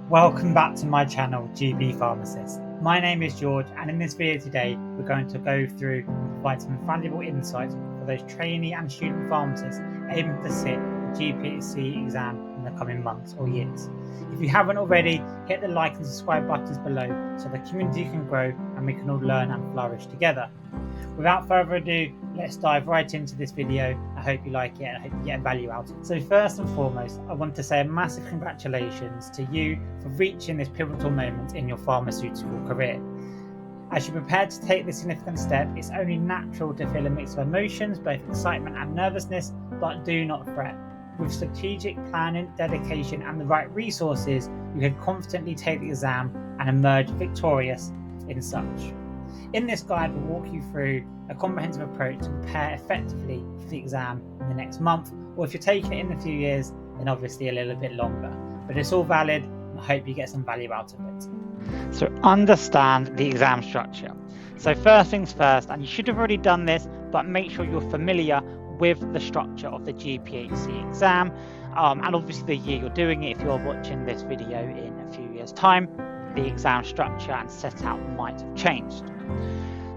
Welcome back to my channel, G.B.Pharmacist. My name is George, and in this video today we're going to go through and provide some valuable insights for those trainee and student pharmacists aiming to sit the GPhC exam in the coming months or years. If you haven't already, hit the like and subscribe buttons below so the community can grow and we can all learn and flourish together. Without further ado, let's dive right into this video. I hope you like it and I hope you get value out of it. So first and foremost, I want to say a massive congratulations to you for reaching this pivotal moment in your pharmaceutical career. As you prepare to take this significant step, it's only natural to feel a mix of emotions, both excitement and nervousness, but do not fret. With strategic planning, dedication and the right resources, you can confidently take the exam and emerge victorious in such. In this guide, we'll walk you through a comprehensive approach to prepare effectively for the exam in the next month, or if you're taking it in a few years, then obviously a little bit longer. But it's all valid, and I hope you get some value out of it. So understand the exam structure. So first things first, and you should have already done this, but make sure you're familiar with the structure of the GPhC exam, and obviously the year you're doing it. If you're watching this video in a few years' time, the exam structure and setup might have changed.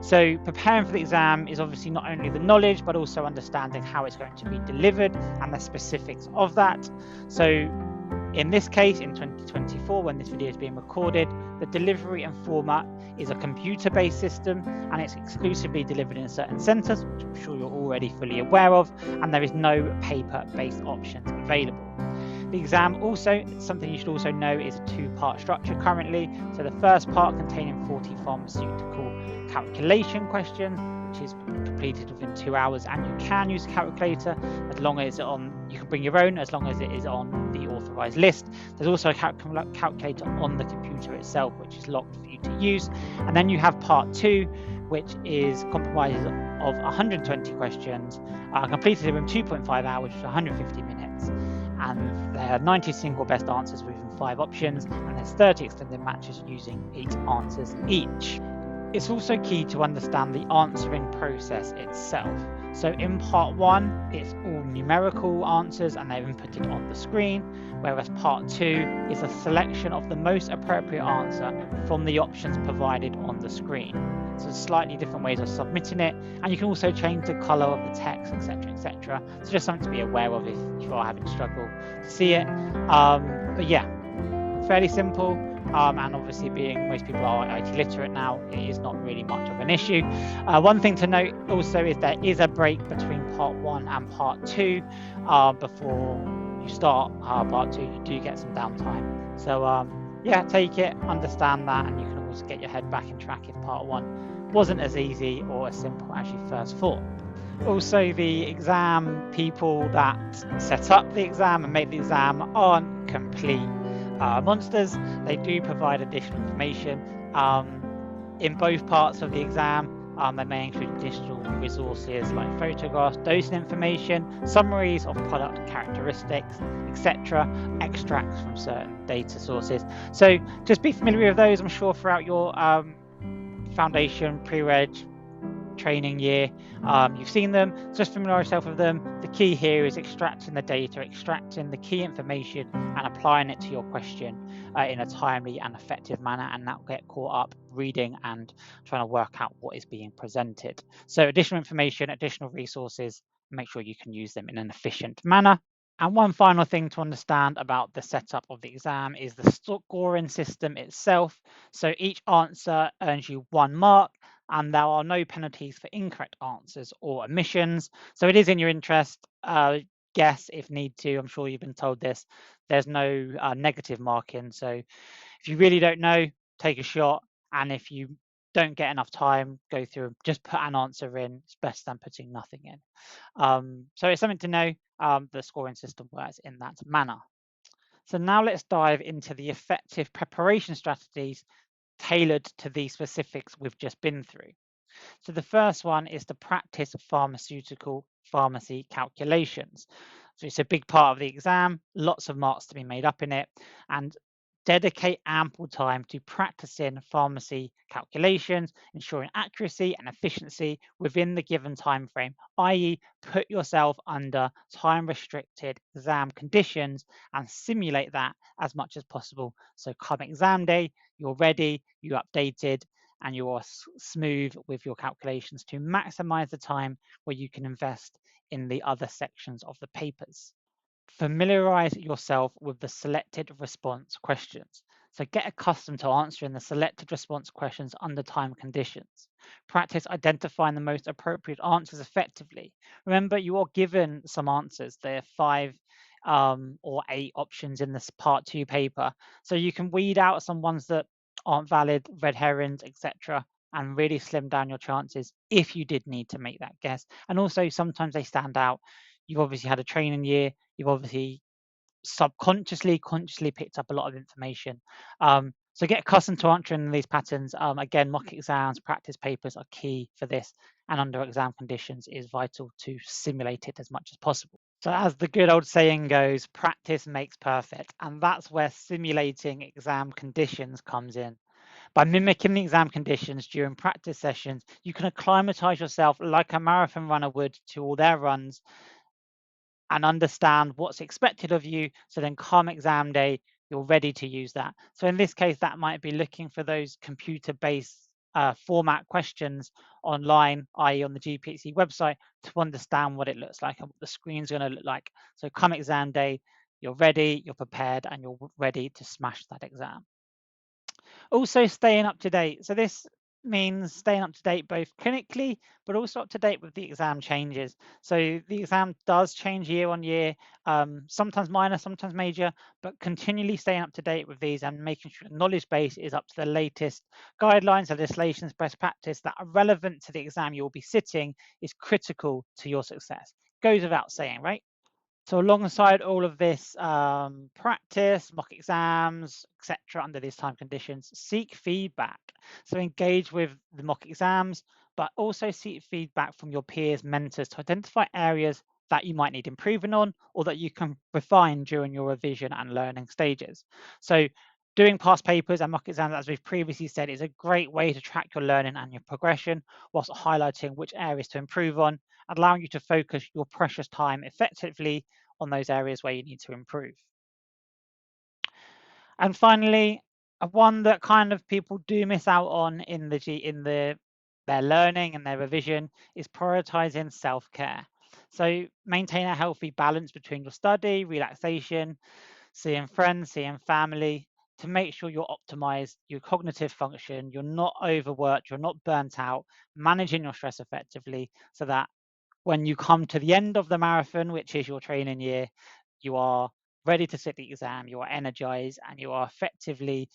So preparing for the exam is obviously not only the knowledge, but also understanding how it's going to be delivered and the specifics of that. So in this case, in 2024, when this video is being recorded, the delivery and format is a computer-based system and it's exclusively delivered in certain centres, which I'm sure you're already fully aware of, and there is no paper-based options available. The exam also, something you should also know, is a two-part structure currently. So the first part containing 40 pharmaceutical calculation questions, which is completed within 2 hours, and you can use a calculator as long as you can bring your own, as long as it is on the authorised list. There's also a calculator on the computer itself, which is locked for you to use. And then you have part 2, which is comprises of 120 questions, completed in 2.5 hours, which is 150 minutes. And there are 90 single best answers within 5 options, and there's 30 extended matches using 8 answers each. It's also key to understand the answering process itself. So in part 1, it's all numerical answers and they're inputted on the screen, whereas part 2 is a selection of the most appropriate answer from the options provided on the screen. So slightly different ways of submitting it, and you can also change the colour of the text, etc, etc. So just something to be aware of if you are having struggle to see it. But yeah, fairly simple. And obviously being most people are IT literate now, it is not really much of an issue. One thing to note also is there is a break between part 1 and part 2. Before you start part 2, you do get some downtime. So yeah, take it, understand that, and you can always get your head back in track if part 1 wasn't as easy or as simple as you first thought. Also, the exam people that set up the exam and make the exam aren't complete monsters. They do provide additional information in both parts of the exam. They may include additional resources like photographs, dosing information, summaries of product characteristics, etc., extracts from certain data sources. So just be familiar with those. I'm sure throughout your foundation, pre-reg, training year, you've seen them. Just familiarize yourself with them. The key here is extracting the data, extracting the key information and applying it to your question in a timely and effective manner, and not get caught up reading and trying to work out what is being presented. So additional information, additional resources, make sure you can use them in an efficient manner. And one final thing to understand about the setup of the exam is the scoring system itself. So each answer earns you 1 mark, and there are no penalties for incorrect answers or omissions. So it is in your interest, guess if need to. I'm sure you've been told this. There's no negative marking. So if you really don't know, take a shot. And if you don't get enough time, go through, just put an answer in. It's best than putting nothing in. So it's something to know. The scoring system works in that manner. So now let's dive into the effective preparation strategies tailored to the specifics we've just been through. So the first one is to practice pharmaceutical pharmacy calculations. So it's a big part of the exam, lots of marks to be made up in it. And Dedicate ample time to practicing pharmacy calculations, ensuring accuracy and efficiency within the given time frame, i.e. put yourself under time-restricted exam conditions and simulate that as much as possible. So come exam day, you're ready, you're updated, and you are smooth with your calculations to maximize the time where you can invest in the other sections of the papers. Familiarize yourself with the selected response questions. So get accustomed to answering the selected response questions under time conditions. Practice identifying the most appropriate answers effectively. Remember, you are given some answers. There are 5 or 8 options in this part 2 paper. So you can weed out some ones that aren't valid, red herrings, etc., and really slim down your chances if you did need to make that guess. And also, sometimes they stand out. You've obviously had a training year. You've obviously consciously picked up a lot of information. So get accustomed to answering these patterns. Again, mock exams, practice papers are key for this, and under exam conditions is vital to simulate it as much as possible. So as the good old saying goes, practice makes perfect, and that's where simulating exam conditions comes in. By mimicking the exam conditions during practice sessions, you can acclimatize yourself like a marathon runner would to all their runs and understand what's expected of you. So then come exam day, you're ready to use that. So in this case, that might be looking for those computer-based format questions online, i.e. on the GPhC website, to understand what it looks like and what the screen's going to look like. So come exam day, you're ready, you're prepared, and you're ready to smash that exam. Also staying up to date. So this means staying up to date both clinically, but also up to date with the exam changes. So the exam does change year on year, sometimes minor, sometimes major, but continually staying up to date with these and making sure the knowledge base is up to the latest guidelines, legislations, best practice that are relevant to the exam you'll be sitting is critical to your success. Goes without saying, right? So alongside all of this practice, mock exams, etc., under these time conditions, seek feedback. So engage with the mock exams, but also seek feedback from your peers, mentors to identify areas that you might need improving on or that you can refine during your revision and learning stages. So doing past papers and mock exams, as we've previously said, is a great way to track your learning and your progression whilst highlighting which areas to improve on, allowing you to focus your precious time effectively on those areas where you need to improve. And finally, one that kind of people do miss out on in their learning and their revision is prioritizing self-care. So maintain a healthy balance between your study, relaxation, seeing friends, seeing family, to make sure you're optimized, your cognitive function, you're not overworked, you're not burnt out, managing your stress effectively so that when you come to the end of the marathon, which is your training year, you are ready to sit the exam, you are energized, and you are effectively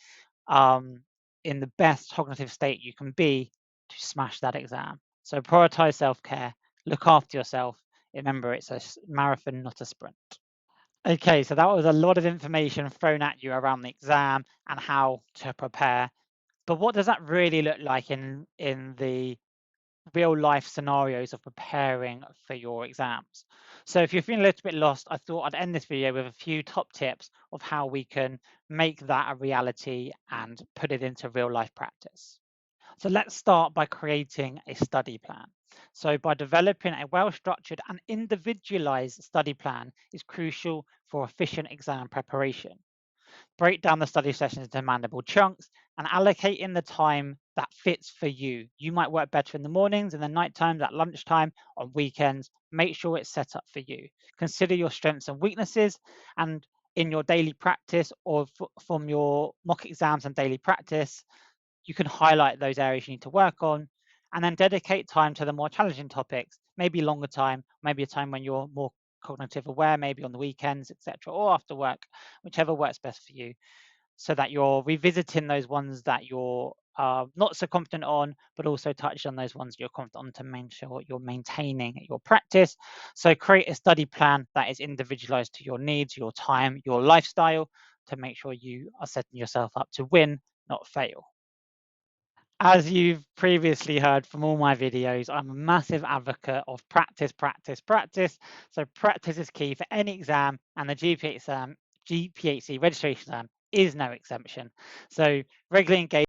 in the best cognitive state you can be to smash that exam. So prioritize self-care, look after yourself. Remember, it's a marathon, not a sprint. Okay, so that was a lot of information thrown at you around the exam and how to prepare. But what does that really look like in the real life scenarios of preparing for your exams? So if you're feeling a little bit lost, I thought I'd end this video with a few top tips of how we can make that a reality and put it into real life practice. So let's start by creating a study plan. So by developing a well-structured and individualized study plan is crucial for efficient exam preparation. Break down the study sessions into manageable chunks and allocate in the time that fits for you. You might work better in the mornings, in the night times, at lunchtime, on weekends. Make sure it's set up for you. Consider your strengths and weaknesses, and in your daily practice or from your mock exams and daily practice, you can highlight those areas you need to work on and then dedicate time to the more challenging topics, maybe longer time, maybe a time when you're more cognitive aware, maybe on the weekends, etc., or after work, whichever works best for you, so that you're revisiting those ones that you're not so confident on, but also touch on those ones you're confident on to make sure you're maintaining your practice. So create a study plan that is individualized to your needs, your time, your lifestyle, to make sure you are setting yourself up to win, not fail. As you've previously heard from all my videos, I'm a massive advocate of practice, practice, practice. So practice is key for any exam, and the GPhC registration exam is no exemption. So regularly engaged